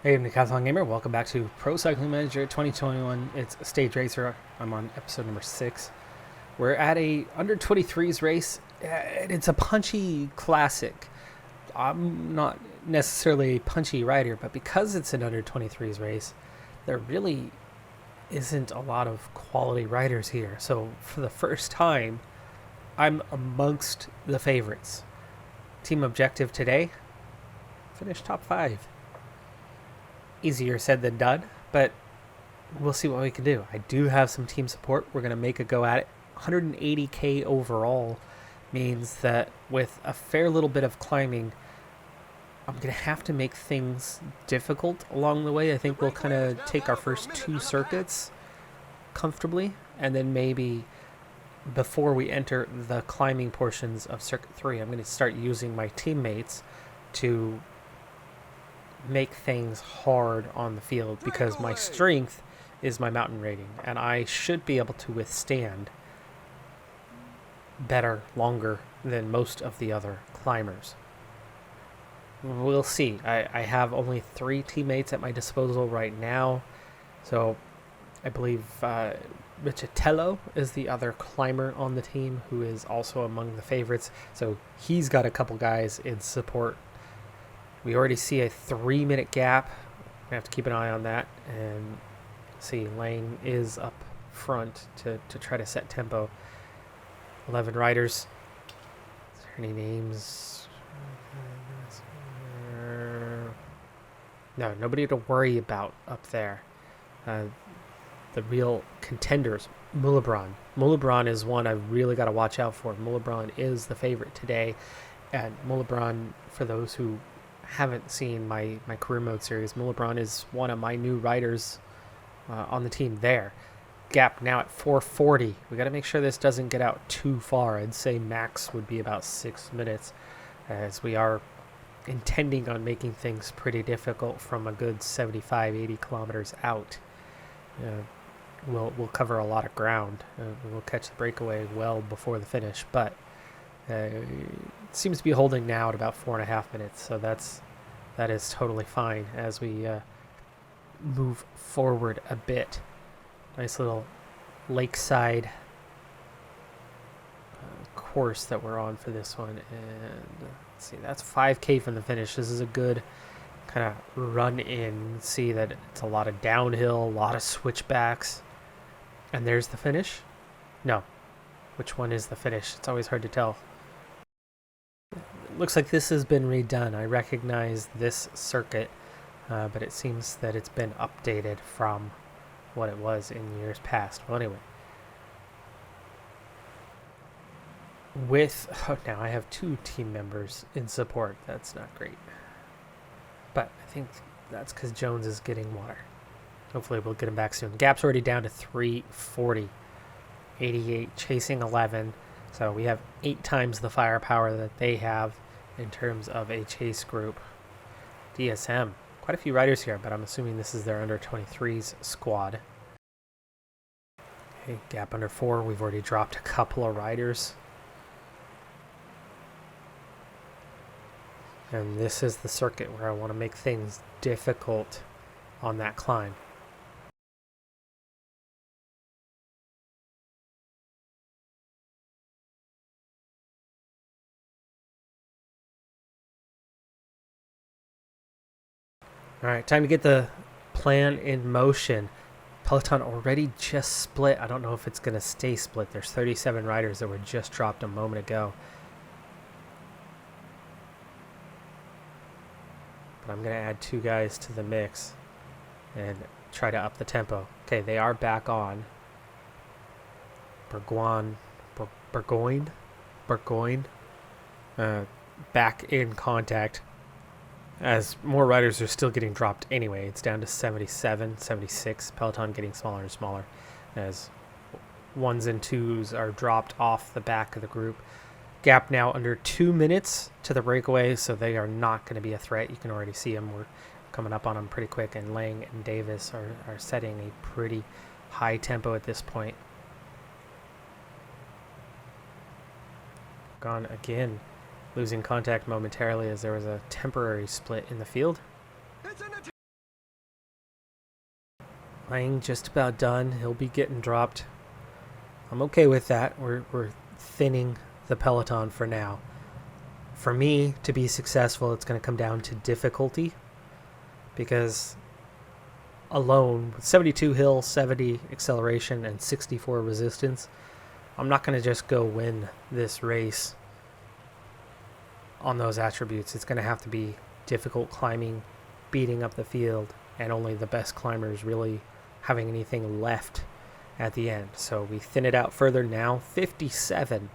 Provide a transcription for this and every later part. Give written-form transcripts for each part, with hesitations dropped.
Hey, I'm Decathlon Gamer. Welcome back to Pro Cycling Manager 2021. It's Stage Racer. I'm on episode number 6. We're at a under 23s race. It's a punchy classic. I'm not necessarily a punchy rider, but because it's an under 23s race, there really isn't a lot of quality riders here. So for the first time, I'm amongst the favorites. Team objective today, finish top 5. Easier said than done, but we'll see what we can do. I do have some team support. We're going to make a go at it. 180k overall means that with a fair little bit of climbing, I'm going to have to make things difficult along the way. I think we'll kind of take our first 2 circuits comfortably, and then maybe before we enter the climbing portions of circuit 3, I'm going to start using my teammates to make things hard on the field, because my strength is my mountain rating, and I should be able to withstand better longer than most of the other climbers. We'll see. I have only 3 teammates at my disposal right now, so I believe Richatello is the other climber on the team who is also among the favorites, so he's got a couple guys in support. We already see a 3-minute gap. We have to keep an eye on that. And see, Lang is up front to try to set tempo. 11 riders. Is there any names? No, nobody to worry about up there. The real contenders, Mulebron. Mulebron is one I've really got to watch out for. Mulebron is the favorite today. And Mulebron, for those who haven't seen my career mode series, Mulebron is one of my new riders on the team there. Gap now at 440. We got to make sure this doesn't get out too far. I'd say max would be about 6 minutes, as we are intending on making things pretty difficult from a good 75-80 kilometers out. We'll cover a lot of ground. We'll catch the breakaway well before the finish, but it seems to be holding now at about 4.5 minutes, so that is totally fine as we move forward a bit. Nice little lakeside course that we're on for this one, and let's see, that's 5k from the finish. This is a good kind of run in. See that it's a lot of downhill, a lot of switchbacks, and there's the finish. No, which one is the finish? It's always hard to tell. Looks like this has been redone. I recognize this circuit, but it seems that it's been updated from what it was in years past. Well, anyway, now I have 2 team members in support. That's not great, but I think that's because Jones is getting water. Hopefully we'll get him back soon. Gap's already down to 340. 88 chasing 11. So we have 8 times the firepower that they have in terms of a chase group. DSM. Quite a few riders here, but I'm assuming this is their under 23s squad. Okay, gap under 4. We've already dropped a couple of riders. And this is the circuit where I want to make things difficult on that climb. All right, time to get the plan in motion. Peloton already just split. I don't know if it's going to stay split. There's 37 riders that were just dropped a moment ago. But I'm going to add 2 guys to the mix and try to up the tempo. Okay, they are back on. Burgoyne, back in contact, as more riders are still getting dropped anyway. It's down to 77, 76. Peloton getting smaller and smaller as 1s and 2s are dropped off the back of the group. Gap now under 2 minutes to the breakaway, so they are not going to be a threat. You can already see them. We're coming up on them pretty quick, and Lang and Davis are setting a pretty high tempo at this point. Gone again. Losing contact momentarily as there was a temporary split in the field. Lang just about done. He'll be getting dropped. I'm okay with that. We're thinning the Peloton for now. For me to be successful, it's going to come down to difficulty, because alone with 72 hill, 70 acceleration, and 64 resistance, I'm not going to just go win this race on those attributes. It's going to have to be difficult climbing, beating up the field, and only the best climbers really having anything left at the end. So we thin it out further now. 57,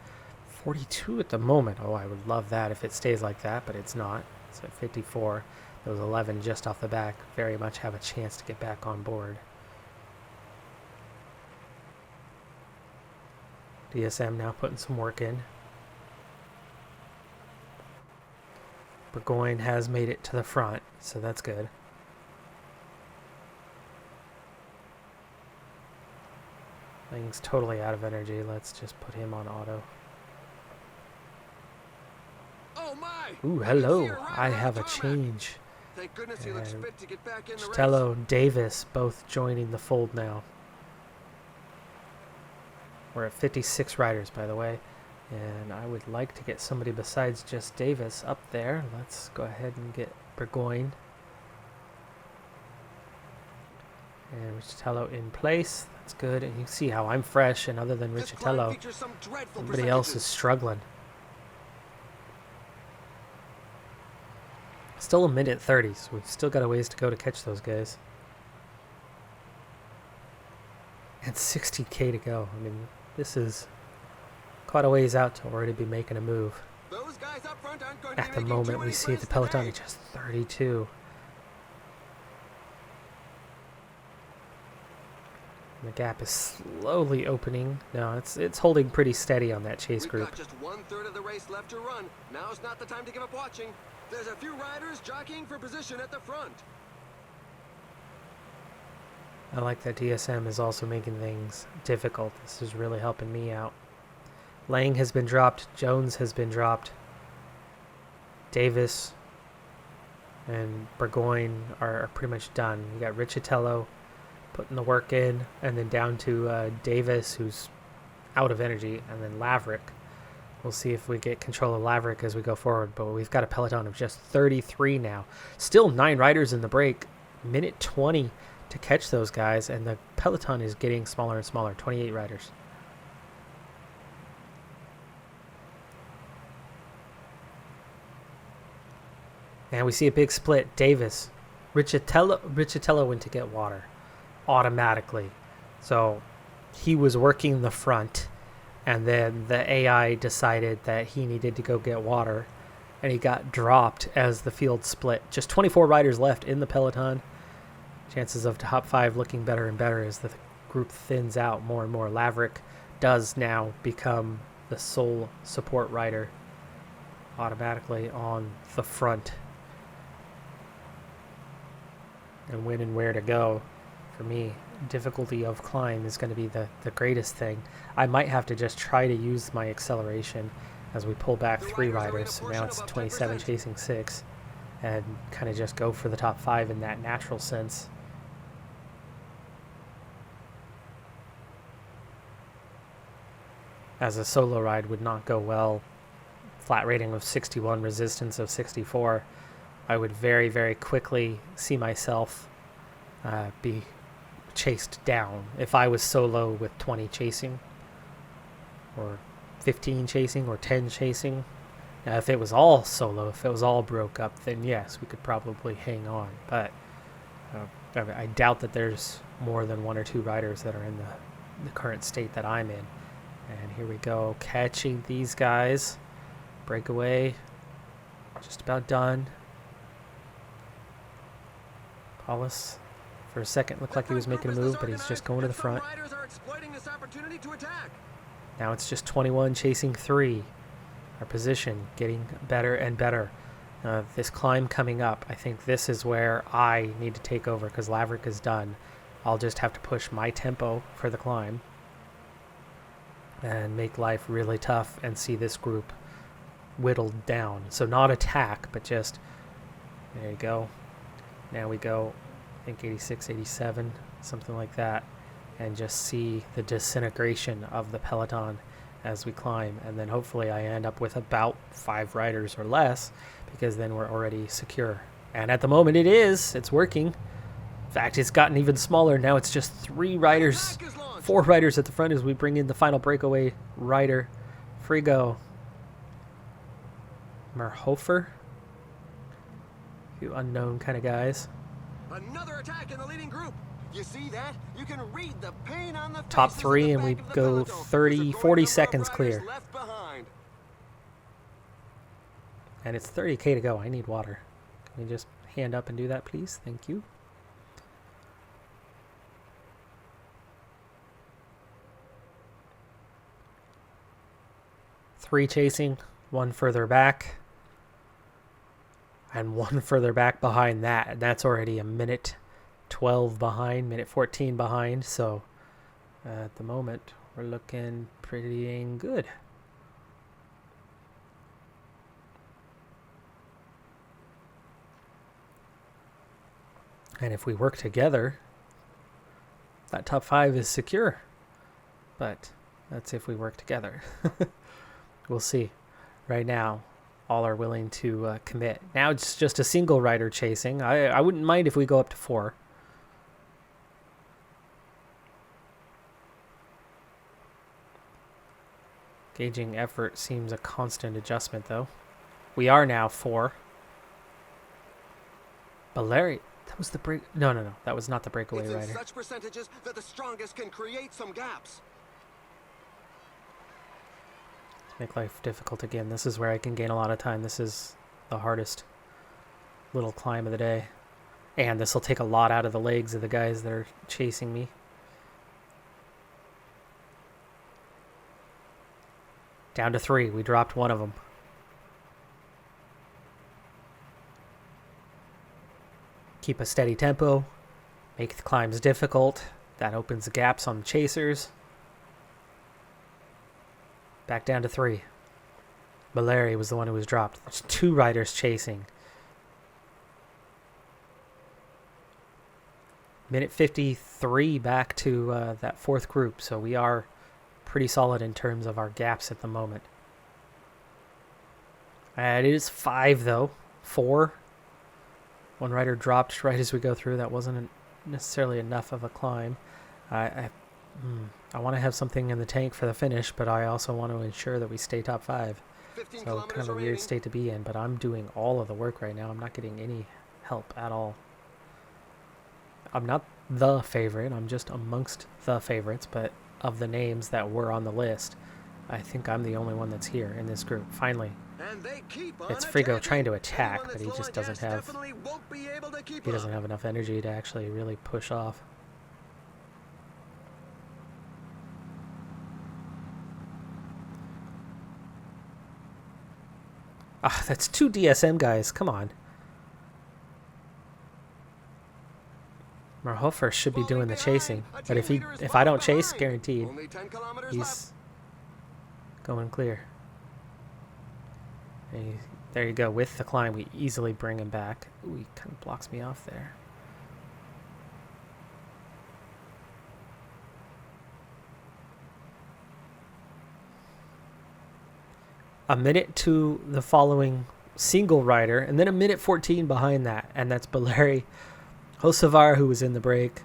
42 at the moment. Oh, I would love that if it stays like that, but it's not. It's at 54. Those 11 just off the back very much have a chance to get back on board. DSM now putting some work in. Burgoyne has made it to the front, so that's good. Lang's totally out of energy. Let's just put him on auto. Oh my! Ooh, hello. I have a change. Thank goodness he looks fit to get back in the race. Stello, Davis, both joining the fold now. We're at 56 riders, by the way. And I would like to get somebody besides just Davis up there. Let's go ahead and get Burgoyne and Richatello in place. That's good. And you can see how I'm fresh, and other than Richatello, everybody else is struggling. Still a minute 30, so we've still got a ways to go to catch those guys. And 60k to go. I mean, this is quite a ways out to already be making a move. Those guys up front aren't going At the moment, we see the Peloton at just 32. The gap is slowly opening. No, it's holding pretty steady on that chase group. We've got just 1/3 of the race left to run. Now's not the time to give up watching. There's a few riders jockeying for position at the front. I like that DSM is also making things difficult. This is really helping me out. Lang has been dropped. Jones has been dropped. Davis and Burgoyne are pretty much done. You got Richatello putting the work in, and then down to Davis, who's out of energy, and then Laverick. We'll see if we get control of Laverick as we go forward, but we've got a Peloton of just 33 now. Still 9 riders in the break. Minute 20 to catch those guys, and the Peloton is getting smaller and smaller. 28 riders. And we see a big split. Davis, Richatello went to get water automatically. So he was working the front, and then the AI decided that he needed to go get water, and he got dropped as the field split. Just 24 riders left in the Peloton. Chances of top 5 looking better and better as the group thins out more and more. Laverick does now become the sole support rider automatically on the front. And when and where to go, for me, difficulty of climb is going to be the greatest thing. I might have to just try to use my acceleration as we pull back 3 riders. So now it's 27 chasing 6, and kind of just go for the top 5 in that natural sense. As a solo ride would not go well. Flat rating of 61, resistance of 64. I would very, very quickly see myself be chased down if I was solo with 20 chasing, or 15 chasing, or 10 chasing. Now, if it was all solo, if it was all broke up, then yes, we could probably hang on. But I doubt that there's more than 1 or 2 riders that are in the current state that I'm in. And here we go, catching these guys. Breakaway, just about done. Paulus, for a second, looked like he was making a move, but he's just going to the front. Now it's just 21 chasing 3. Our position getting better and better. This climb coming up, I think this is where I need to take over, because Laverick is done. I'll just have to push my tempo for the climb and make life really tough and see this group whittled down. So not attack, but just, there you go. Now we go, I think 86, 87. something like that, and just see the disintegration of the Peloton as we climb. And then hopefully I end up with about 5 riders or less, because then we're already secure. And at the moment it's working. In fact, it's gotten even smaller. Now it's just 3 riders, 4 riders at the front as we bring in the final breakaway rider. Frigo. Merhofer. Few unknown kind of guys. Another attack in the leading group. You see that? You can read the pain on the top 3, and we go 30, 40 seconds clear. And it's 30k to go. I need water. Can you just hand up and do that, please? Thank you. Three chasing, 1 further back, and 1 further back behind that. And that's already a minute 12 behind, minute 14 behind. So at the moment, we're looking pretty dang good. And if we work together, that top 5 is secure. But that's if we work together. We'll see. Right now, all are willing to commit. Now it's just a single rider chasing. I wouldn't mind if we go up to 4. Gauging effort seems a constant adjustment, though. We are now 4. Valeri, that was the break. No. That was not the breakaway rider. Such percentages that the strongest can create some gaps. Make life difficult again. This is where I can gain a lot of time. This is the hardest little climb of the day. And this will take a lot out of the legs of the guys that are chasing me. Down to 3. We dropped 1 of them. Keep a steady tempo. Make the climbs difficult. That opens the gaps on the chasers. Back down to 3. Valeri was the one who was dropped. There's 2 riders chasing. Minute 53 back to that 4th group. So we are pretty solid in terms of our gaps at the moment. It is 5 though. 4. 1 rider dropped right as we go through. That wasn't necessarily enough of a climb. I want to have something in the tank for the finish, but I also want to ensure that we stay top 5. So kind of a weird state to be in, but I'm doing all of the work right now. I'm not getting any help at all. I'm not the favorite. I'm just amongst the favorites, but of the names that were on the list, I think I'm the only one that's here in this group. Finally. It's Frigo trying to attack, but he just doesn't have enough energy to actually really push off. Ah, that's 2 DSM guys. Come on. Merhofer should be doing the chasing, but if I don't chase, guaranteed, he's going clear. And there you go. With the climb, we easily bring him back. Ooh, he kind of blocks me off there. A minute to the following single rider, and then a minute 14 behind that, and that's Valeri Hocevar, who was in the break.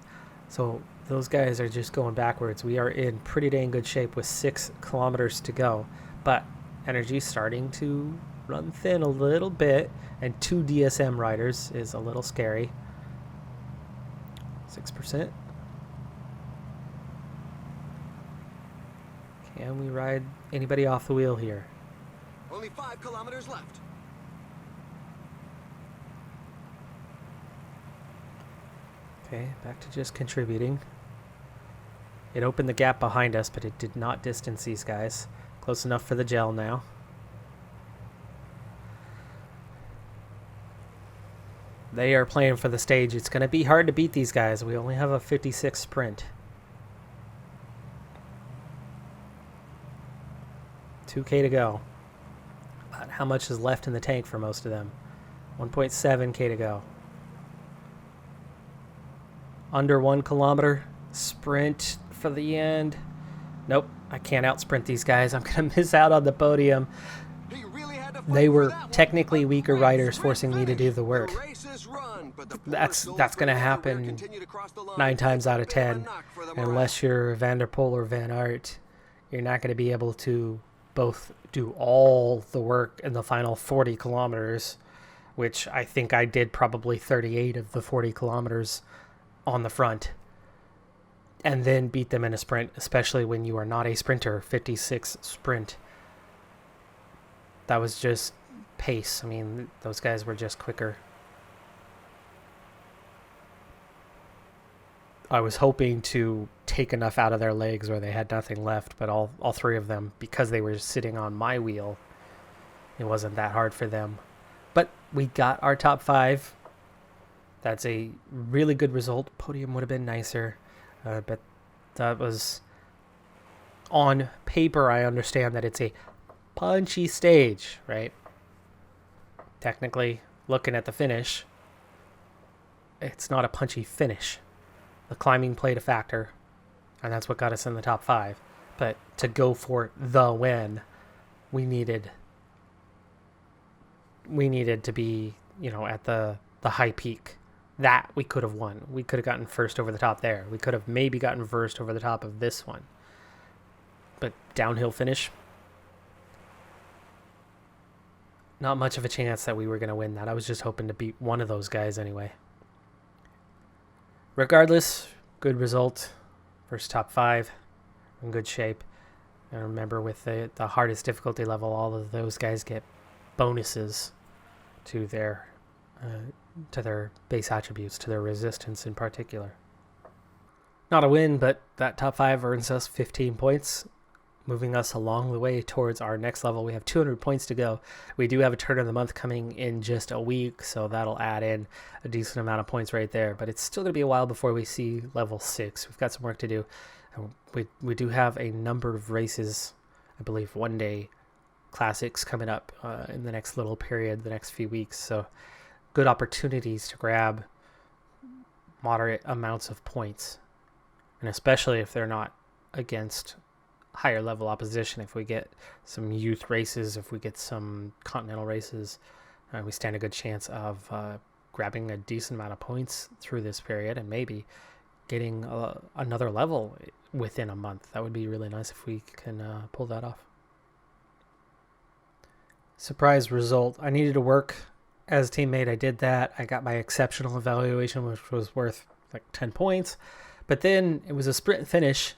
So those guys are just going backwards. We are in pretty dang good shape with 6 kilometers to go, but energy's starting to run thin a little bit, and 2 DSM riders is a little scary. 6%. Can we ride anybody off the wheel here? Only 5 kilometers left. Okay, back to just contributing. It opened the gap behind us, but it did not distance these guys. Close enough for the gel now. They are playing for the stage. It's going to be hard to beat these guys. We only have a 56 sprint. 2K to go. But how much is left in the tank for most of them? 1.7K to go. under 1 kilometer sprint for the end. Nope, I can't out sprint these guys. I'm gonna miss out on the podium. They were technically weaker riders forcing me to do the work. That's gonna happen 9 times out of 10. Unless you're Van der Poel or Van Aert, you're not gonna be able to both do all the work in the final 40 kilometers, which I think I did probably 38 of the 40 kilometers on the front, and then beat them in a sprint, especially when you are not a sprinter. 56 sprint. That was just pace. I mean, those guys were just quicker. I was hoping to take enough out of their legs where they had nothing left, but all 3 of them, because they were sitting on my wheel, it wasn't that hard for them. But we got our top 5. That's a really good result. Podium would have been nicer, but that was, on paper, I understand that it's a punchy stage, right? Technically, looking at the finish, it's not a punchy finish. The climbing played a factor, and that's what got us in the top 5. But to go for the win, we needed to be, at the high peak. That we could have won. We could have gotten first over the top there. We could have maybe gotten first over the top of this one. But downhill finish, not much of a chance that we were going to win that. I was just hoping to beat one of those guys anyway. Regardless, good result. First top 5, in good shape. And remember, with the hardest difficulty level, all of those guys get bonuses to their base attributes, to their resistance in particular. Not a win, but that top 5 earns us 15 points, moving us along the way towards our next level. We have 200 points to go. We do have a turn of the month coming in just a week, so that'll add in a decent amount of points right there. But it's still going to be a while before we see level 6. We've got some work to do. We do have a number of races, I believe one-day classics coming up in the next little period, the next few weeks. So good opportunities to grab moderate amounts of points, and especially if they're not against higher level opposition. If we get some youth races, if we get some continental races, we stand a good chance of grabbing a decent amount of points through this period and maybe getting another level within a month. That would be really nice if we can pull that off. Surprise result. I needed to work as a teammate. I did that. I got my exceptional evaluation, which was worth like 10 points. But then it was a sprint finish.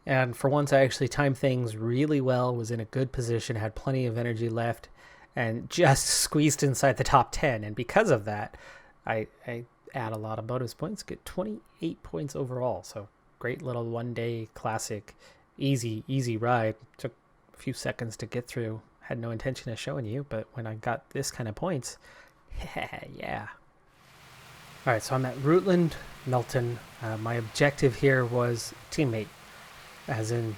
And for once, I actually timed things really well, was in a good position, had plenty of energy left, and just squeezed inside the top 10. And because of that, I add a lot of bonus points, get 28 points overall. So great little one-day classic, easy ride. Took a few seconds to get through. Had no intention of showing you, but when I got this kind of points, yeah. All right, so I'm at Rutland, Melton. My objective here was teammate, as in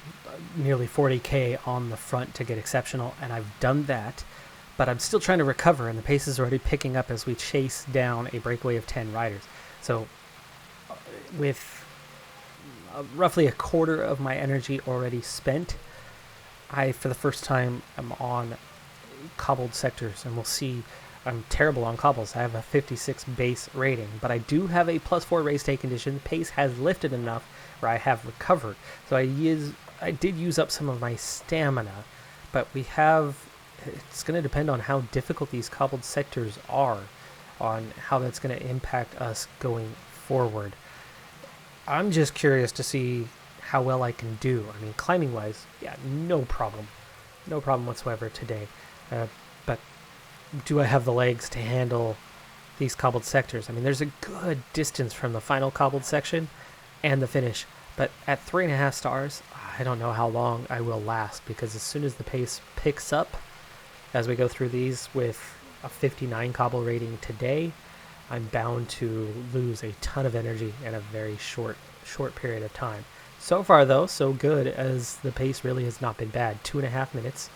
nearly 40k on the front to get exceptional, and I've done that, but I'm still trying to recover, and the pace is already picking up as we chase down a breakaway of 10 riders. So with roughly a quarter of my energy already spent, I, for the first time, am on cobbled sectors, and we'll see. I'm terrible on cobbles. I have a 56 base rating, but I do have a +4 race day condition. The pace has lifted enough where I have recovered. So I did use up some of my stamina, but it's going to depend on how difficult these cobbled sectors are, on how that's going to impact us going forward. I'm just curious to see how well I can do. I mean, climbing wise, yeah, no problem whatsoever today. But do I have the legs to handle these cobbled sectors? I mean, there's a good distance from the final cobbled section and the finish, but at 3.5 stars, I don't know how long I will last, because as soon as the pace picks up as we go through these with a 59 cobble rating today, I'm bound to lose a ton of energy in a very short period of time. So far, though, so good, as the pace really has not been bad. 2.5 minutes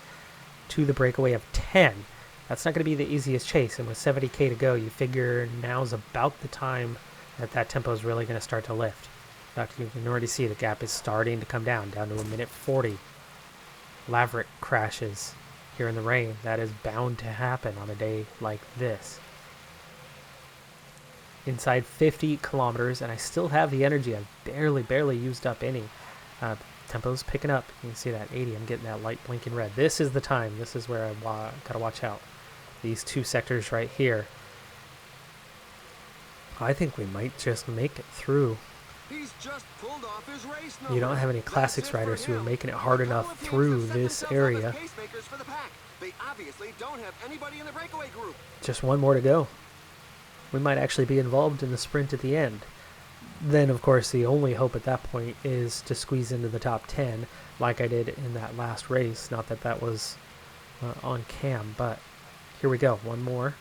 to the breakaway of 10. That's not going to be the easiest chase, and with 70k to go, you figure now's about the time that tempo is really going to start to lift. In fact, you can already see the gap is starting to come down to a minute 40. Laverick crashes here in the rain. That is bound to happen on a day like this. Inside 50 kilometers, and I still have the energy. I've barely used up any. Tempo's picking up. You can see that 80. I'm getting that light blinking red. This is the time. This is where I gotta watch out. These two sectors right here. I think we might just make it through. He's just pulled off his race number. You don't have any classics riders who are making it hard enough through this area. They obviously don't have anybody in the breakaway group. Just one more to go. We might actually be involved in the sprint at the end. Then, of course, the only hope at that point is to squeeze into the top 10 like I did in that last race. Not that that was on cam, but here we go. One more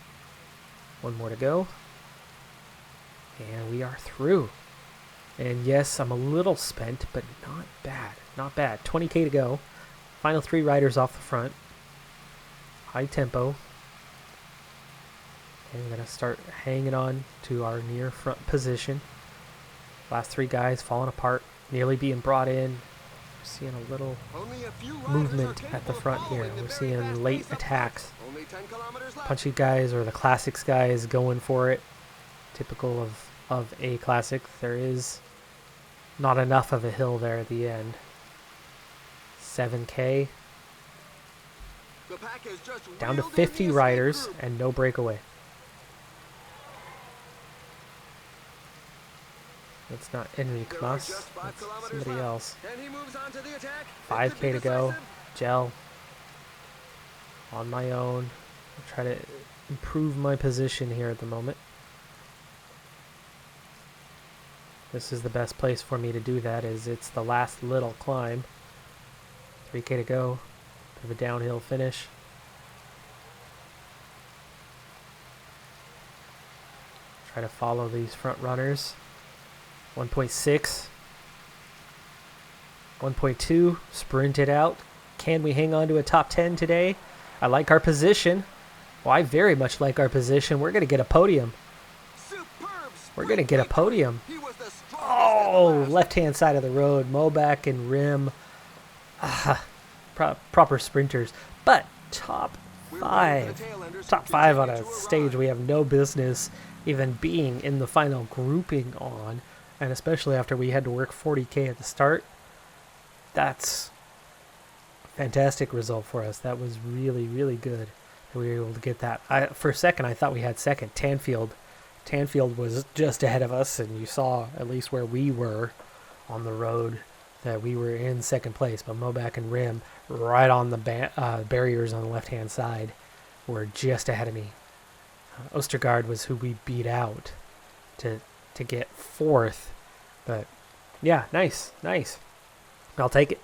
to go. And we are through. And yes, I'm a little spent, but not bad. Not bad. 20K to go. Final 3 riders off the front. High tempo. And we're going to start hanging on to our near front position. Last 3 guys falling apart. Nearly being brought in. We're seeing a little movement at the front here. We're seeing late attacks. Punchy guys or the classics guys going for it. Typical of a classic. There is not enough of a hill there at the end. 7K. Down to 50 riders and no breakaway. That's not Enrique Mas. That's somebody else. 5K to go. Gel. On my own. I'll try to improve my position here at the moment. This is the best place for me to do that, is it's the last little climb. 3K to go. Bit of a downhill finish. Try to follow these front runners. 1.6. 1.2. Sprint it out. Can we hang on to a top 10 today? I like our position. Well, I very much like our position. We're going to get a podium. We're going to get a podium. Oh, left-hand side of the road. Moback and Rim. Proper sprinters. But top 5. Top 5 on a stage we have no business even being in the final grouping on. And especially after we had to work 40K at the start. That's a fantastic result for us. That was really, really good that we were able to get that. For a second, I thought we had second. Tanfield was just ahead of us, and you saw at least where we were on the road that we were in second place. But Moback and Rim, right on the barriers on the left-hand side, were just ahead of me. Ostergaard was who we beat out to get fourth. But yeah, nice. I'll take it.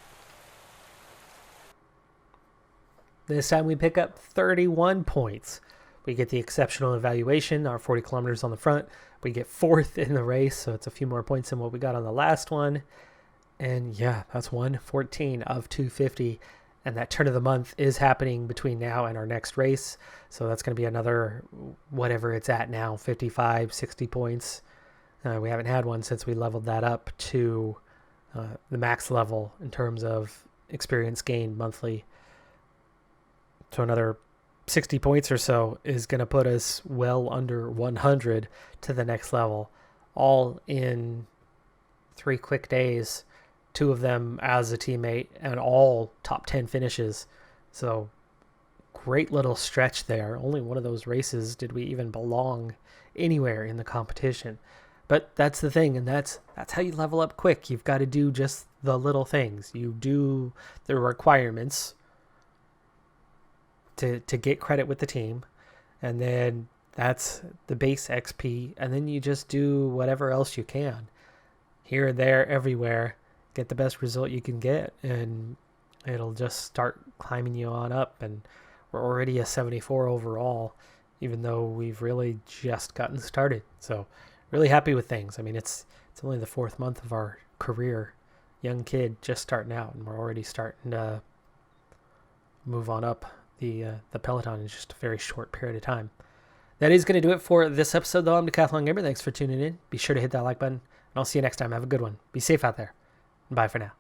This time we pick up 31 points. We get the exceptional evaluation, our 40 kilometers on the front. We get fourth in the race, so it's a few more points than what we got on the last one. And yeah, that's 114 of 250. And that turn of the month is happening between now and our next race. So that's going to be another, whatever it's at now, 55, 60 points. We haven't had one since we leveled that up to the max level in terms of experience gained monthly. So another 60 points or so is going to put us well under 100 to the next level, all in 3 quick days, 2 of them as a teammate, and all top 10 finishes. So great little stretch there. Only one of those races did we even belong anywhere in the competition. But that's the thing, and that's how you level up quick. You've got to do just the little things. You do the requirements to get credit with the team, and then that's the base XP, and then you just do whatever else you can. Here, there, everywhere. Get the best result you can get, and it'll just start climbing you on up, and we're already a 74 overall, even though we've really just gotten started. So really happy with things. I mean, it's only the 4th month of our career. Young kid just starting out, and we're already starting to move on up the Peloton in just a very short period of time. That is going to do it for this episode, though. I'm Decathlon Gamer. Thanks for tuning in. Be sure to hit that like button, and I'll see you next time. Have a good one. Be safe out there. Bye for now.